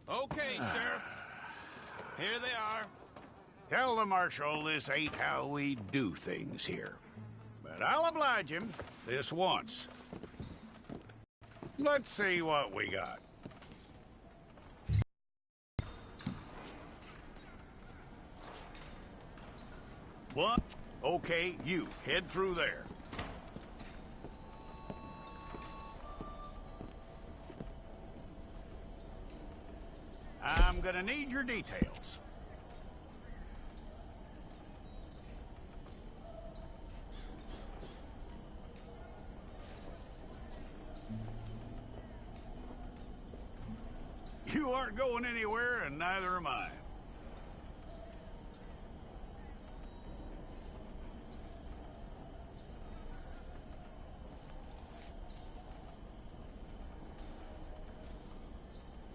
Okay, Sheriff. Here they are. Tell the Marshal this ain't how we do things here. But I'll oblige him this once. Let's see what we got. One. Okay, you head through there. I'm gonna need your details. You aren't going anywhere, and neither am I.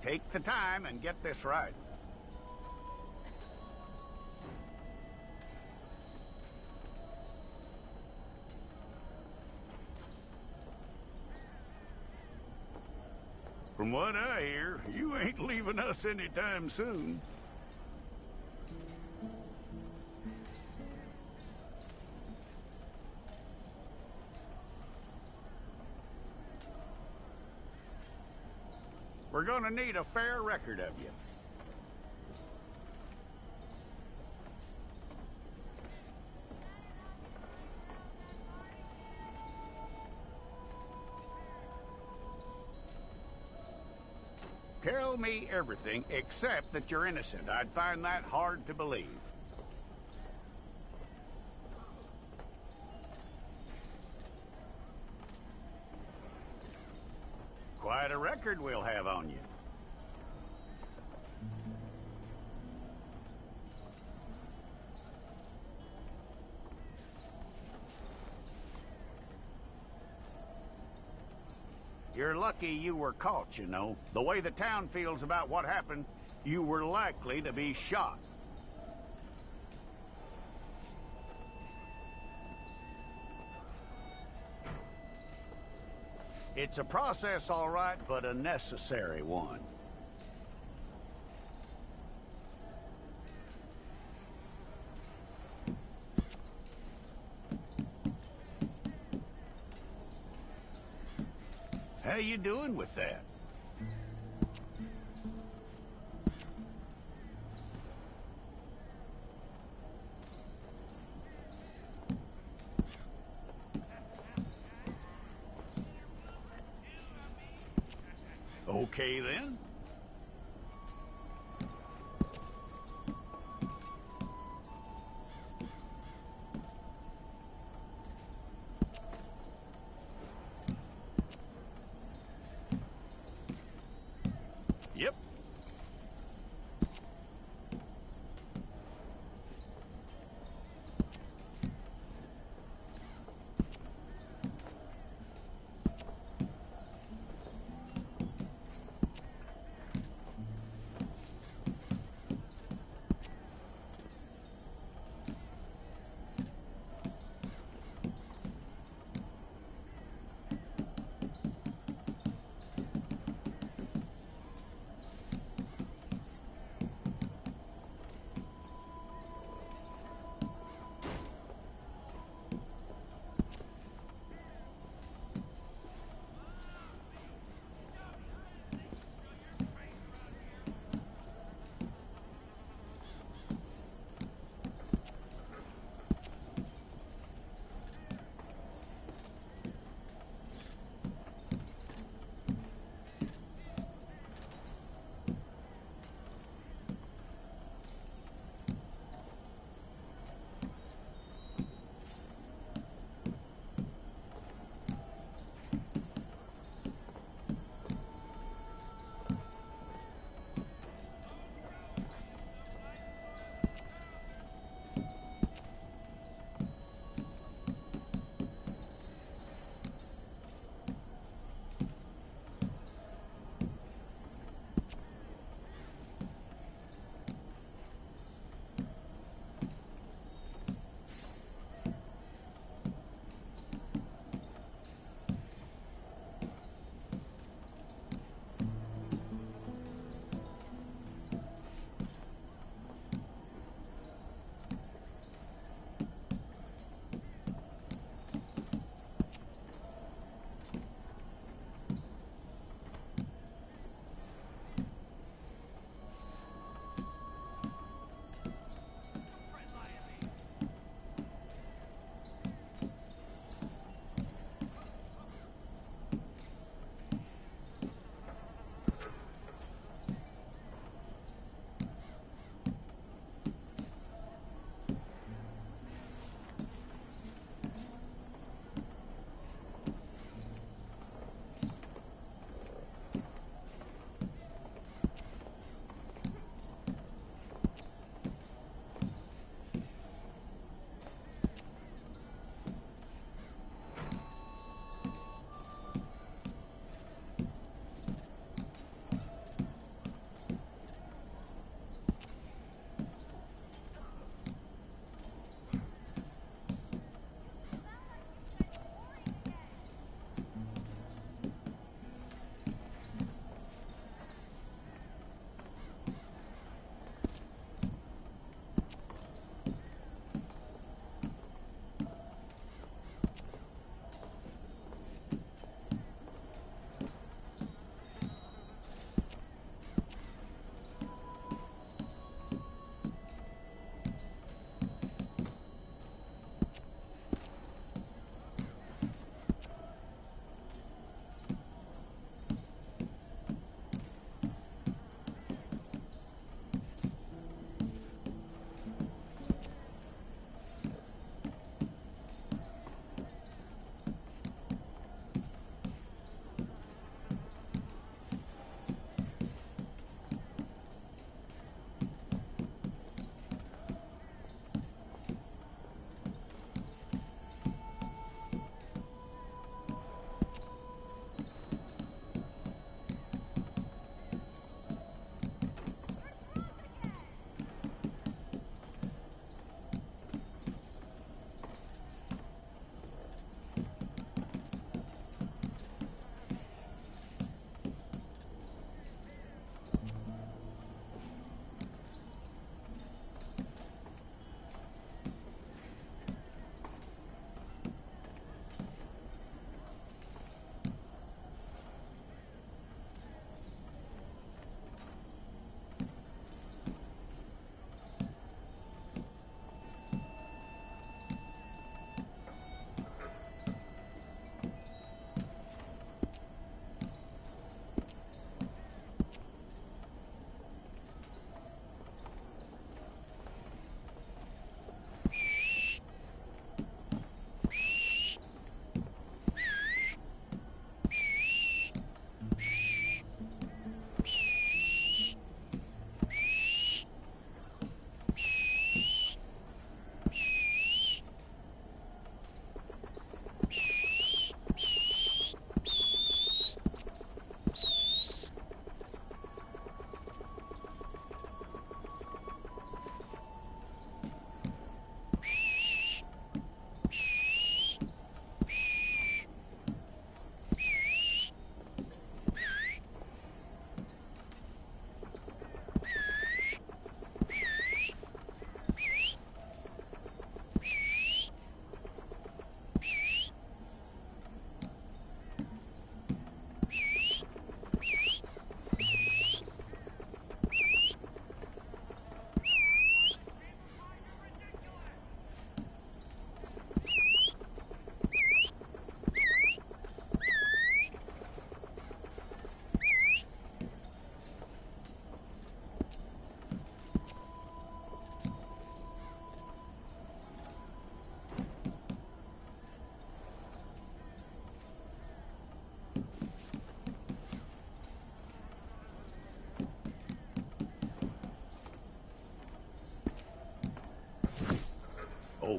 Take the time and get this right. From what I hear, you ain't leaving us anytime soon. We're gonna need a fair record of you. Tell me everything except that you're innocent. I'd find that hard to believe. Quite a record we'll have on you. You're lucky you were caught, you know. The way the town feels about what happened, you were likely to be shot. It's a process, all right, but a necessary one. How you doing with that? Okay, then. Yep.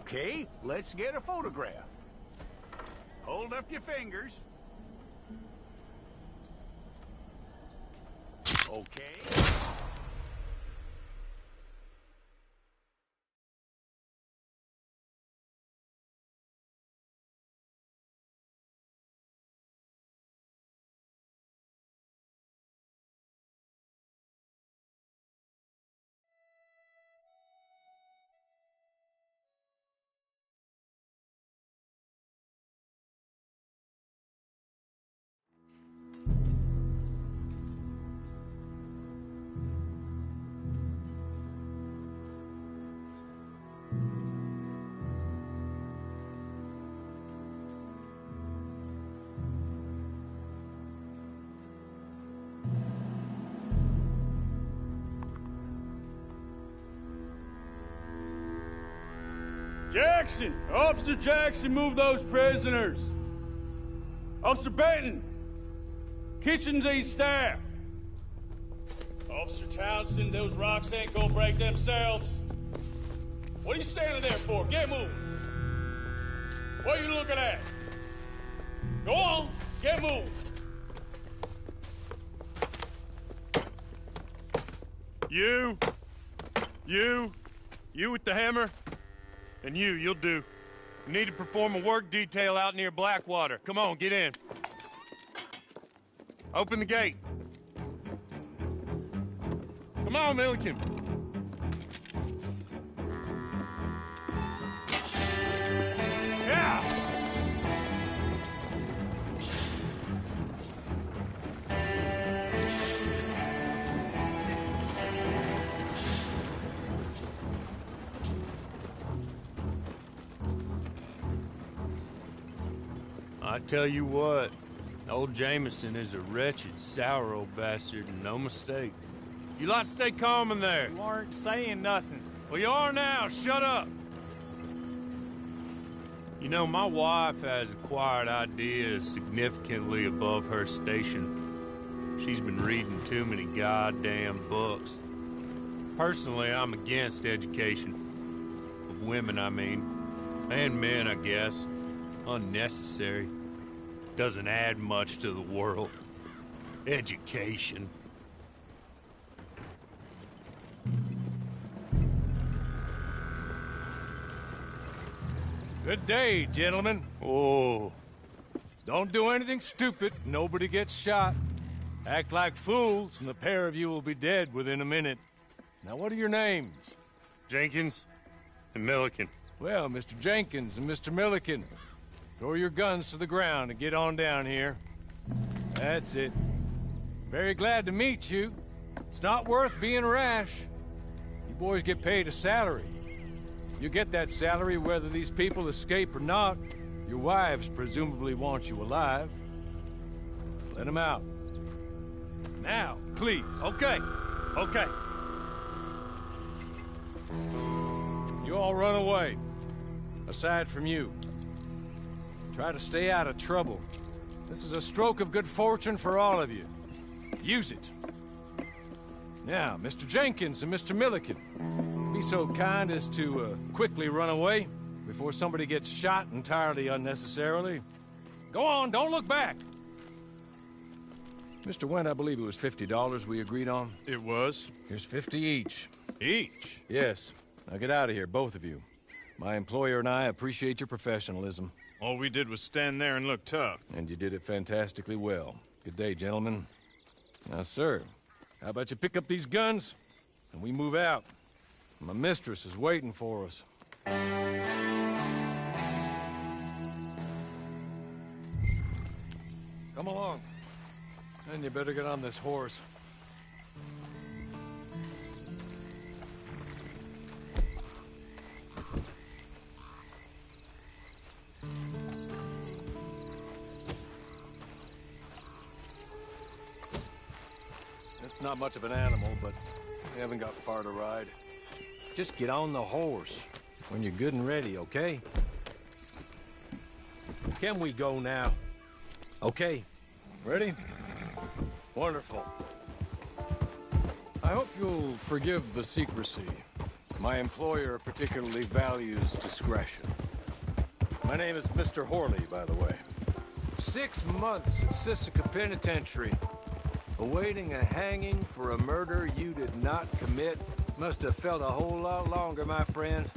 Okay, let's get a photograph. Hold up your fingers. Okay. Jackson! Officer Jackson, move those prisoners! Officer Benton! Kitchens ain't staff! Officer Townsend, those rocks ain't gonna break themselves. What are you standing there for? Get moving! What are you looking at? Go on, get moving! You with the hammer? And you'll do. You need to perform a work detail out near Blackwater. Come on, get in. Open the gate. Come on, Milliken. Yeah! I tell you what, old Jameson is a wretched, sour old bastard, and no mistake. You lot stay calm in there. You aren't saying nothing. Well, you are now. Shut up. You know, my wife has acquired ideas significantly above her station. She's been reading too many goddamn books. Personally, I'm against education. Of women, I mean. And men, I guess. Unnecessary. Doesn't add much to the world. Education. Good day, gentlemen. Oh. Don't do anything stupid. Nobody gets shot. Act like fools, and the pair of you will be dead within a minute. Now, what are your names? Jenkins and Milliken. Well, Mr. Jenkins and Mr. Milliken, throw your guns to the ground and get on down here. That's it. Very glad to meet you. It's not worth being rash. You boys get paid a salary. You get that salary whether these people escape or not. Your wives presumably want you alive. Let them out. Now, please. Okay. You all run away. Aside from you. Try to stay out of trouble. This is a stroke of good fortune for all of you. Use it. Now, Mr. Jenkins and Mr. Milliken, be so kind as to quickly run away before somebody gets shot entirely unnecessarily. Go on, don't look back. Mr. Wendt, I believe it was $50 we agreed on. It was. Here's 50 each. Each? Yes. Now get out of here, both of you. My employer and I appreciate your professionalism. All we did was stand there and look tough. And you did it fantastically well. Good day, gentlemen. Now, sir, how about you pick up these guns, and we move out? My mistress is waiting for us. Come along. And you better get on this horse. It's not much of an animal, but we haven't got far to ride. Just get on the horse when you're good and ready, okay? Can we go now? Okay. Ready? Wonderful. I hope you'll forgive the secrecy. My employer particularly values discretion. My name is Mr. Horley, by the way. 6 months at Sisika Penitentiary, awaiting a hanging for a murder you did not commit. Must have felt a whole lot longer, my friend.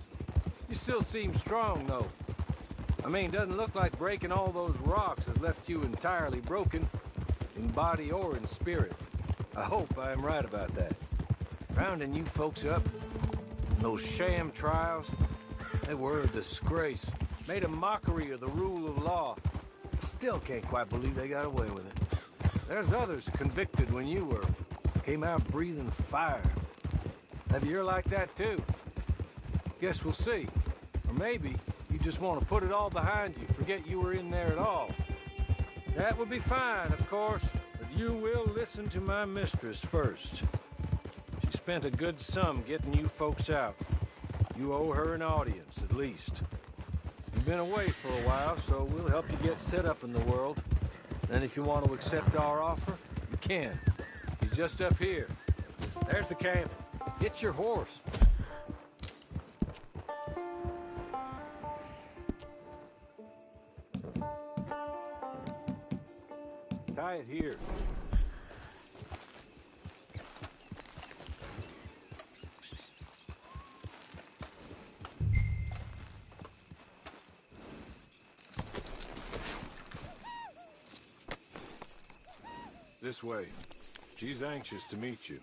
You still seem strong, though. I mean, doesn't look like breaking all those rocks has left you entirely broken, in body or in spirit. I hope I am right about that. Rounding you folks up, those sham trials, they were a disgrace. Made a mockery of the rule of law. Still can't quite believe they got away with it. There's others convicted when you were. Came out breathing fire. Maybe you're like that too. Guess we'll see. Or maybe you just want to put it all behind you, forget you were in there at all. That would be fine, of course, but you will listen to my mistress first. She spent a good sum getting you folks out. You owe her an audience, at least. You've been away for a while, so we'll help you get set up in the world. Then if you want to accept our offer, you can. He's just up here. There's the camp. Get your horse. Tie it here. This way. She's anxious to meet you.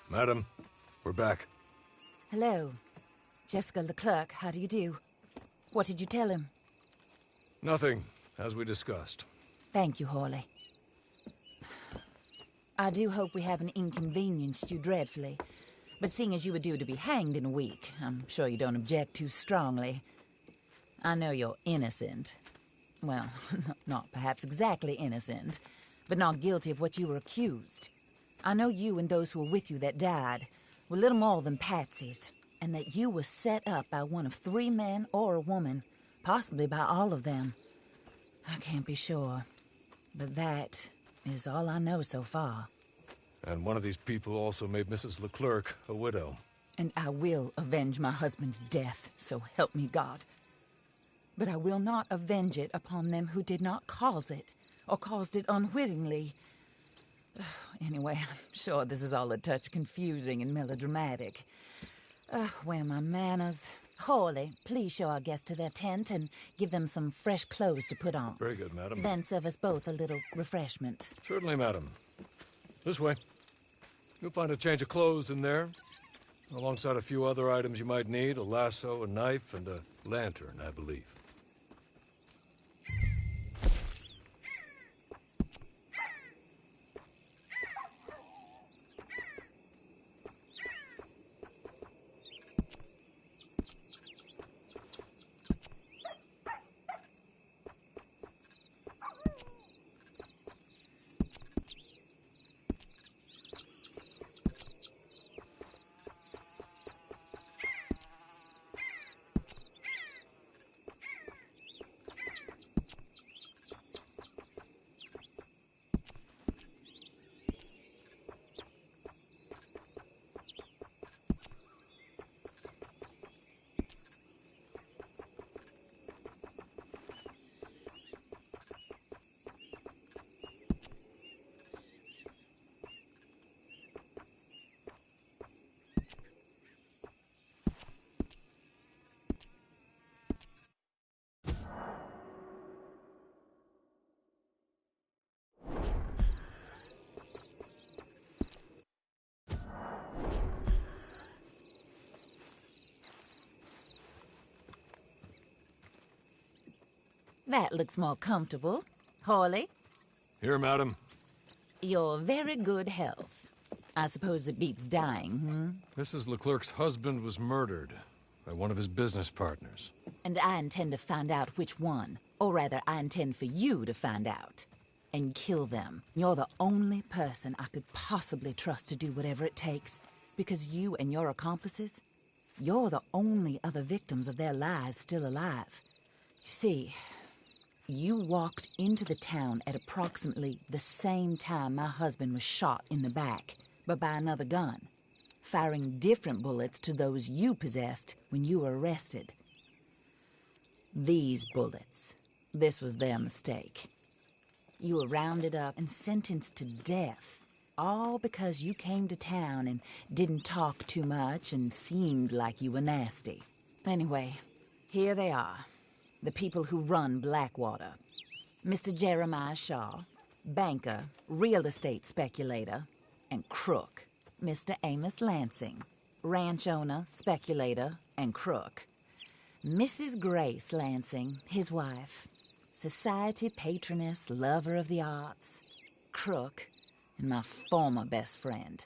Madam, we're back. Hello. Jessica Leclerc, how do you do? What did you tell him? Nothing, as we discussed. Thank you, Horley. I do hope we haven't inconvenienced you dreadfully. But seeing as you were due to be hanged in a week, I'm sure you don't object too strongly. I know you're innocent. Well, not perhaps exactly innocent, but not guilty of what you were accused. I know you and those who were with you that died were little more than patsies, and that you were set up by one of 3 men or a woman, possibly by all of them. I can't be sure, but that is all I know so far. And one of these people also made Mrs. Leclerc a widow. And I will avenge my husband's death, so help me God. But I will not avenge it upon them who did not cause it, or caused it unwittingly. Anyway, I'm sure this is all a touch confusing and melodramatic. Where are my manners? Horley, please show our guests to their tent and give them some fresh clothes to put on. Very good, madam. Then serve us both a little refreshment. Certainly, madam. This way. You'll find a change of clothes in there, alongside a few other items you might need, a lasso, a knife, and a lantern, I believe. That looks more comfortable. Horley? Here, madam. Your very good health. I suppose it beats dying, Mrs. Leclerc's husband was murdered by one of his business partners. And I intend to find out which one. Or rather, I intend for you to find out. And kill them. You're the only person I could possibly trust to do whatever it takes. Because you and your accomplices, you're the only other victims of their lies still alive. You see, You walked into the town at approximately the same time my husband was shot in the back, but by another gun, firing different bullets to those you possessed when you were arrested. These bullets, this was their mistake. You were rounded up and sentenced to death, all because you came to town and didn't talk too much and seemed like you were nasty. Anyway, here they are. The people who run Blackwater. Mr. Jeremiah Shaw, banker, real estate speculator, and crook. Mr. Amos Lansing, ranch owner, speculator, and crook. Mrs. Grace Lansing, his wife, society patroness, lover of the arts, crook, and my former best friend.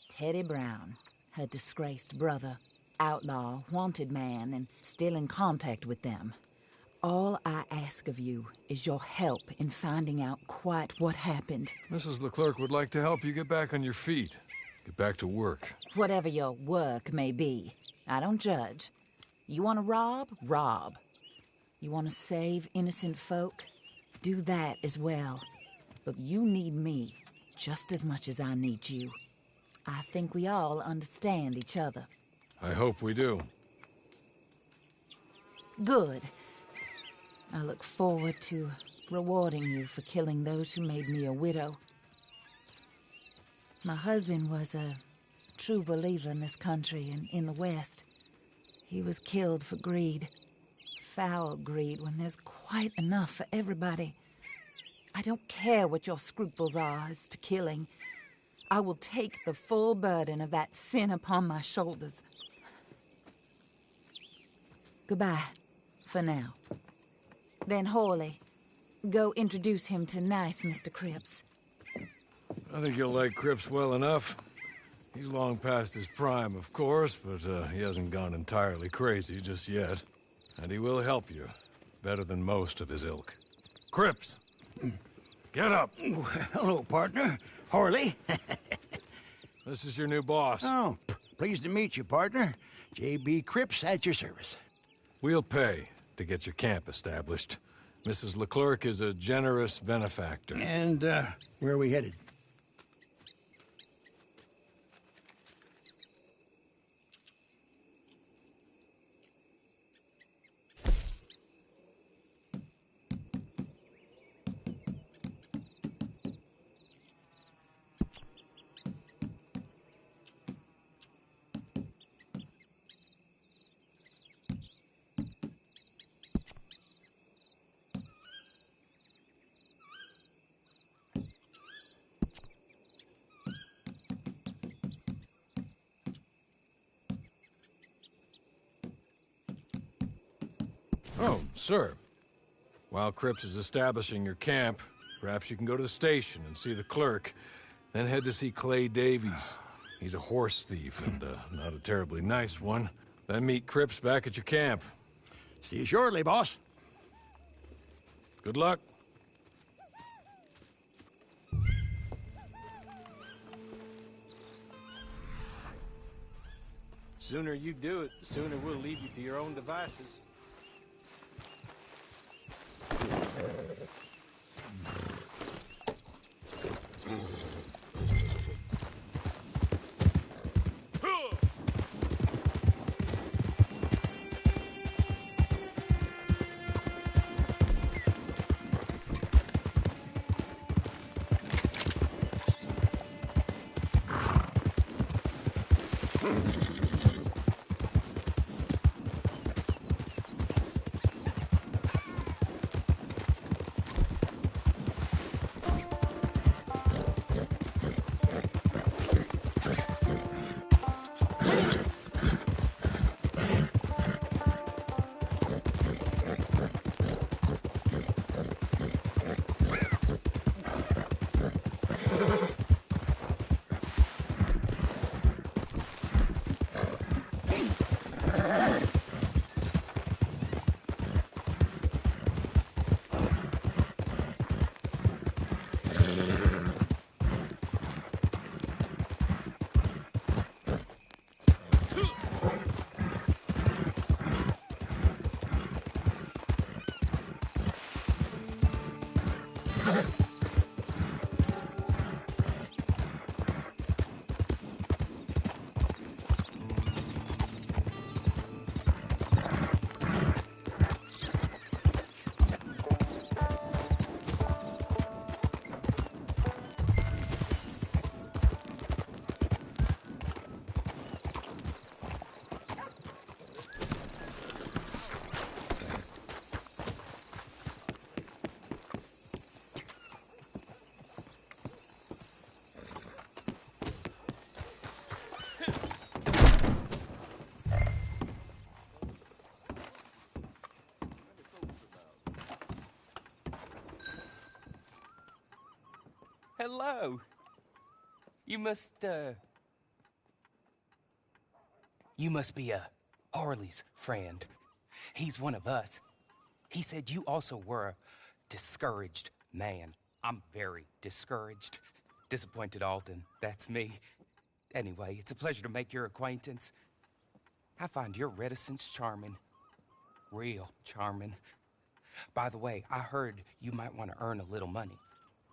Teddy Brown, her disgraced brother, outlaw, wanted man, and still in contact with them. All I ask of you is your help in finding out quite what happened. Mrs. Leclerc would like to help you get back on your feet. Get back to work. Whatever your work may be, I don't judge. You want to rob? Rob. You want to save innocent folk? Do that as well. But you need me just as much as I need you. I think we all understand each other. I hope we do. Good. I look forward to rewarding you for killing those who made me a widow. My husband was a true believer in this country and in the West. He was killed for greed. Foul greed when there's quite enough for everybody. I don't care what your scruples are as to killing. I will take the full burden of that sin upon my shoulders. Goodbye, for now. Then Hawley, go introduce him to nice Mr. Cripps. I think you'll like Cripps well enough. He's long past his prime, of course, but he hasn't gone entirely crazy just yet. And he will help you, better than most of his ilk. Cripps! Get up! Hello, partner. Harley. This is your new boss. Oh, pleased to meet you, partner. J.B. Cripps at your service. We'll pay to get your camp established. Mrs. Leclerc is a generous benefactor. And, where are we headed? Oh, sir. While Cripps is establishing your camp, perhaps you can go to the station and see the clerk, then head to see Clay Davies. He's a horse thief, and not a terribly nice one. Then meet Cripps back at your camp. See you shortly, boss. Good luck. Sooner you do it, the sooner we'll leave you to your own devices. hello. You must be Harley's friend. He's one of us. He said you also were a discouraged man. I'm very discouraged. Disappointed Alden, that's me. Anyway, it's a pleasure to make your acquaintance. I find your reticence charming. Real charming. By the way, I heard you might want to earn a little money.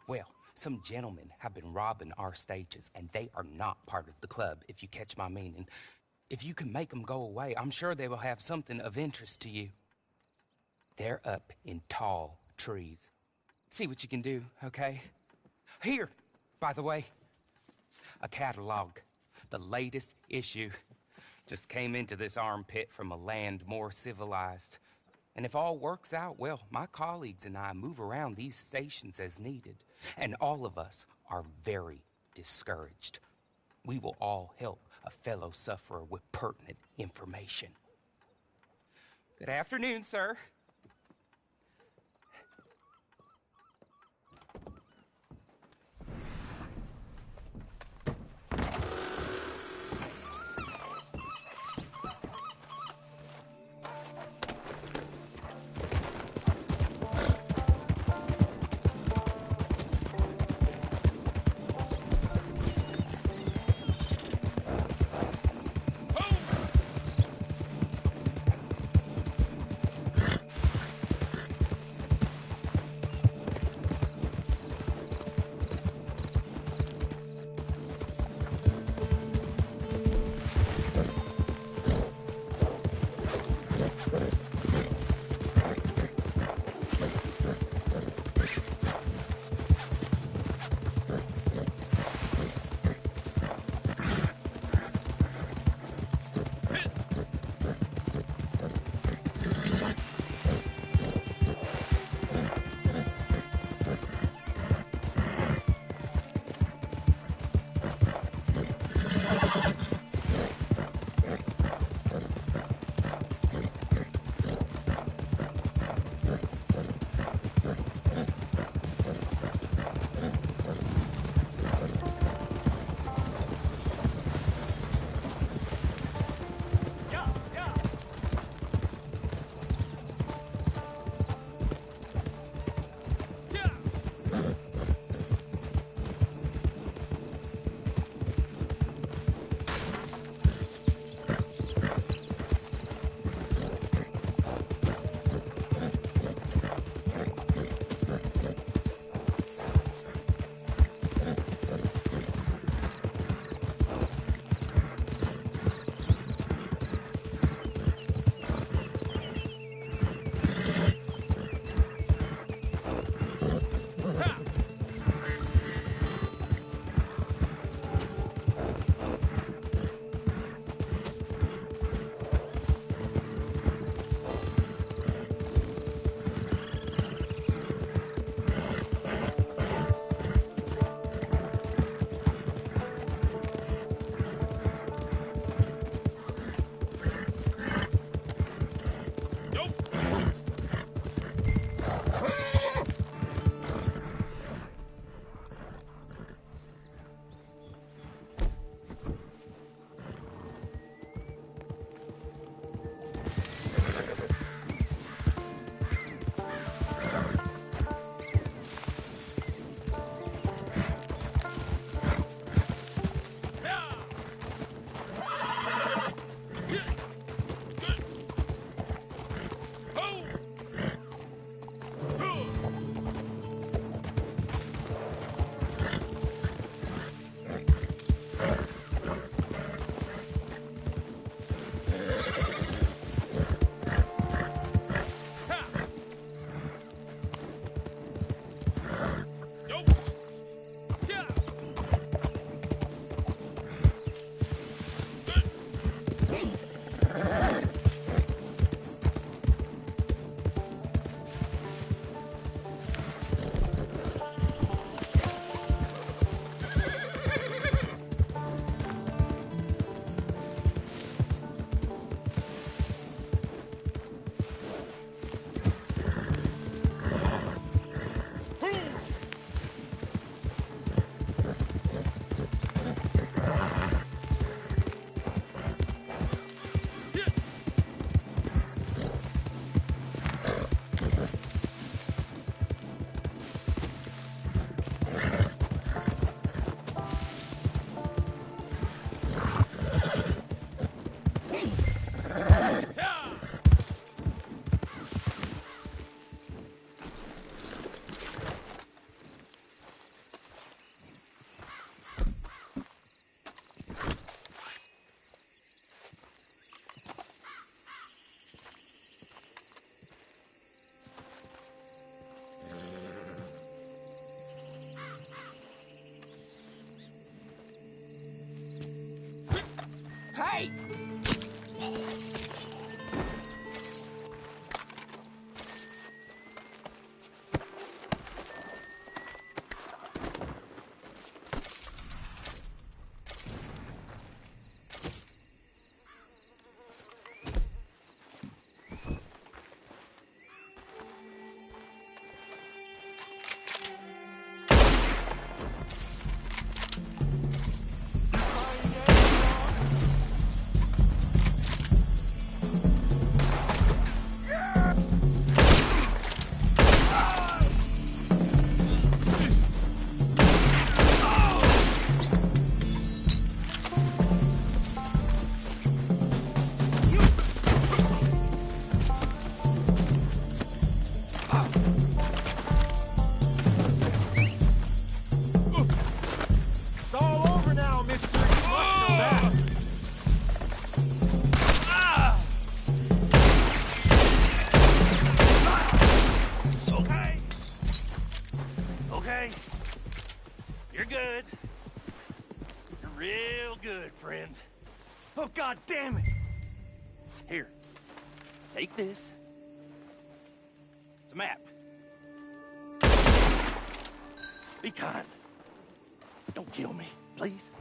Well, some gentlemen have been robbing our stages, and they are not part of the club, if you catch my meaning. If you can make them go away, I'm sure they will have something of interest to you. They're up in tall trees. See what you can do, okay? Here, by the way, a catalog. The latest issue. Just came into this armpit from a land more civilized. And if all works out, well, my colleagues and I move around these stations as needed. And all of us are very discouraged. We will all help a fellow sufferer with pertinent information. Good afternoon, sir. Hey! It's all over now, mister. You must know that. Okay. Okay. You're good. You're real good, friend. Oh, God damn it! Here. Take this. It's a map. Be kind. Don't kill me, please.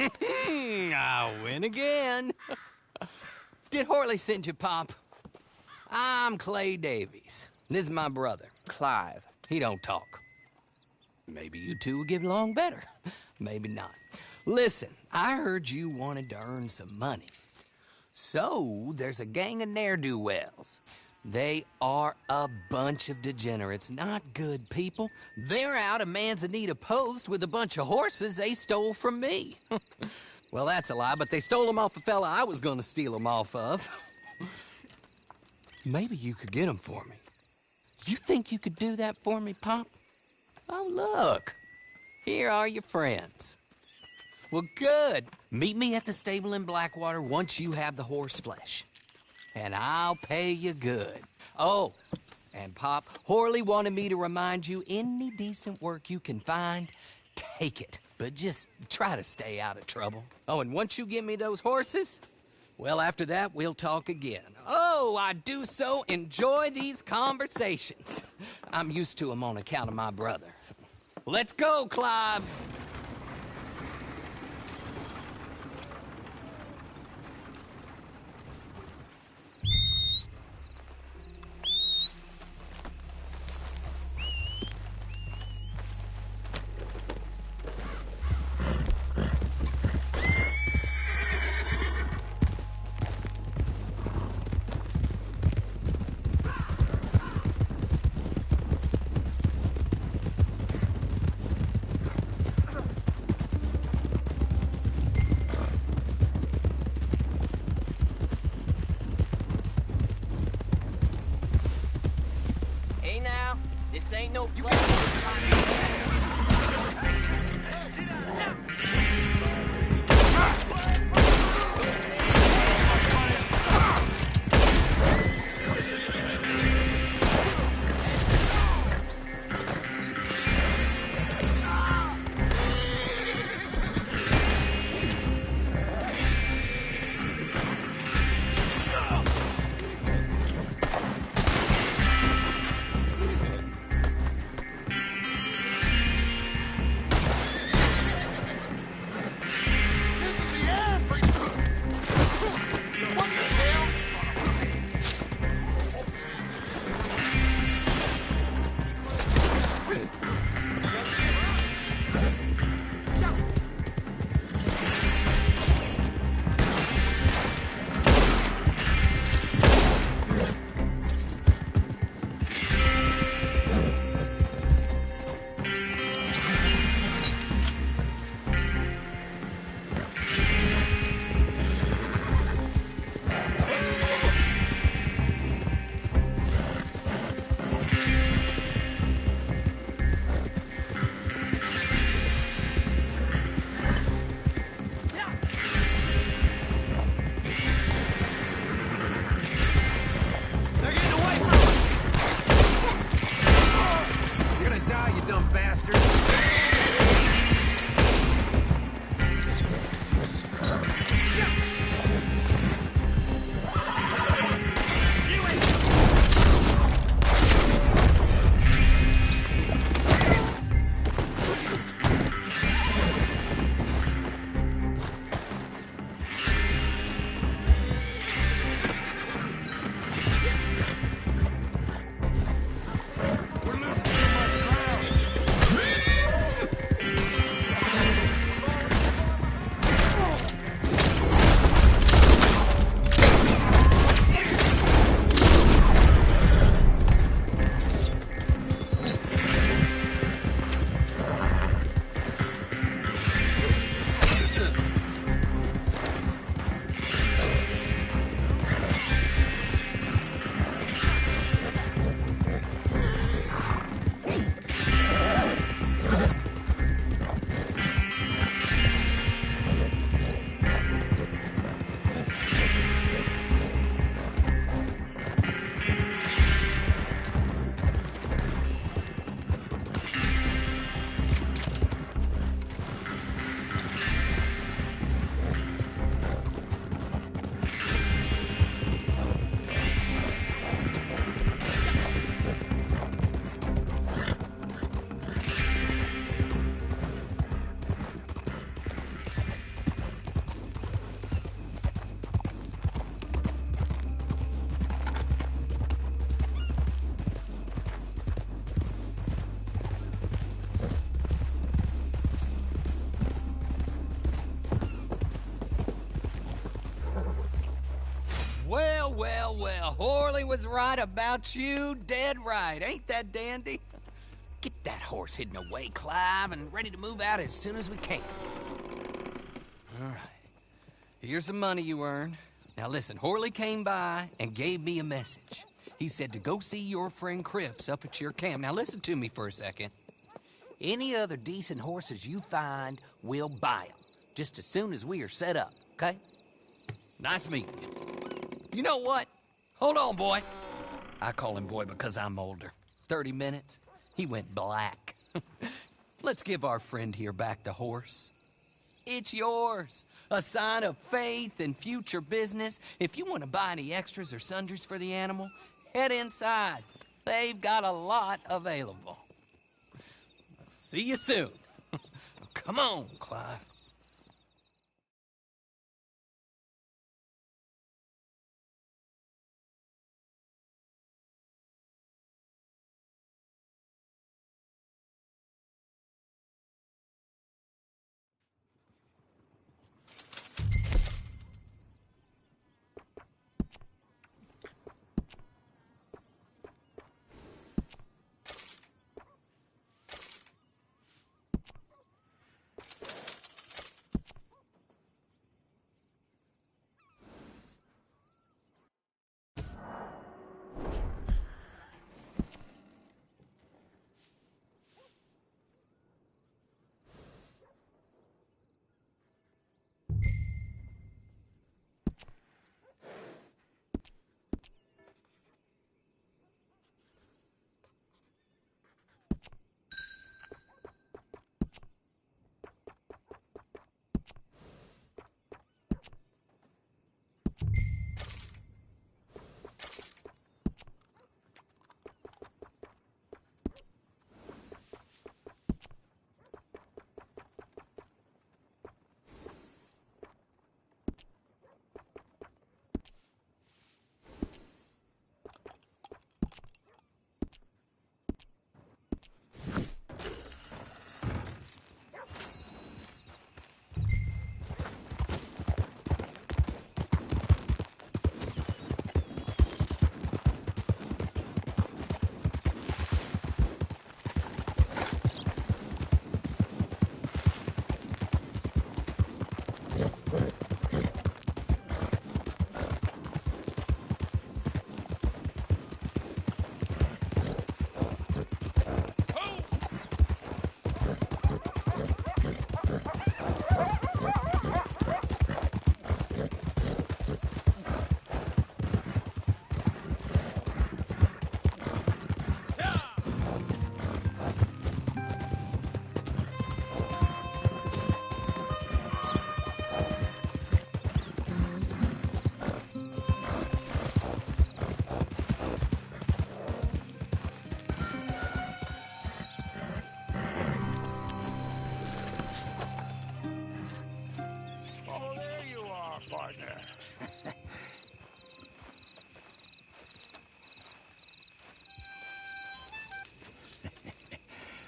I win again. Did Horley send you, Pop? I'm Clay Davies. This is my brother, Clive. He don't talk. Maybe you two will get along better. Maybe not. Listen, I heard you wanted to earn some money. So, there's a gang of ne'er-do-wells. They are a bunch of degenerates, not good people. They're out of Manzanita Post with a bunch of horses they stole from me. Well, that's a lie, but they stole them off a fella I was gonna steal them off of. Maybe you could get them for me. You think you could do that for me, Pop? Oh, look. Here are your friends. Well, good. Meet me at the stable in Blackwater once you have the horse flesh. And I'll pay you good. Oh, and Pop, Horley wanted me to remind you, any decent work you can find, take it. But just try to stay out of trouble. Oh, and once you give me those horses, well, after that, we'll talk again. Oh, I do so enjoy these conversations. I'm used to them on account of my brother. Let's go, Clive. This ain't no place. well, well. Horley was right about you, dead right. Ain't that dandy? Get that horse hidden away, Clive, and ready to move out as soon as we can. All right. Here's the money you earned. Now listen, Horley came by and gave me a message. He said to go see your friend Cripps up at your camp. Now listen to me for a second. Any other decent horses you find, we'll buy them. Just as soon as we are set up, okay? Nice meeting you. You know what? Hold on, boy. I call him boy because I'm older. 30 minutes, he went black. Let's give our friend here back the horse. It's yours. A sign of faith and future business. If you want to buy any extras or sundries for the animal, head inside. They've got a lot available. See you soon. Come on, Clive.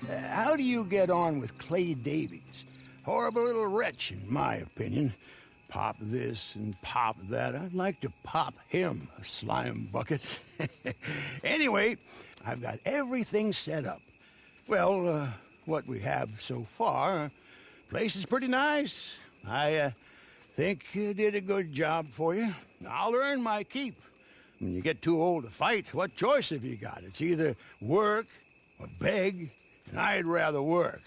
How do you get on with Clay Davies? Horrible little wretch, in my opinion. Pop this and pop that. I'd like to pop him, a slime bucket. Anyway, I've got everything set up. Well, what we have so far, place is pretty nice. I think you did a good job for you. I'll earn my keep. When you get too old to fight, what choice have you got? It's either work or beg, and I'd rather work.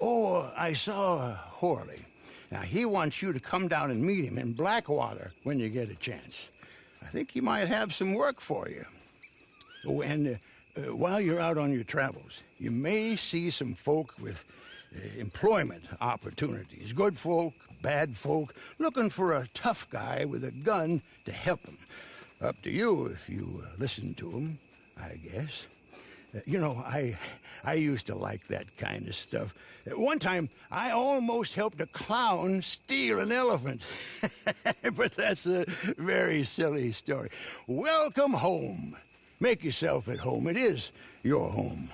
Oh, I saw Horley. Now, he wants you to come down and meet him in Blackwater when you get a chance. I think he might have some work for you. Oh, and while you're out on your travels, you may see some folk with employment opportunities. Good folk, bad folk, looking for a tough guy with a gun to help them. Up to you if you listen to them, I guess. You know, I used to like that kind of stuff. One time, I almost helped a clown steal an elephant. But that's a very silly story. Welcome home. Make yourself at home. It is your home.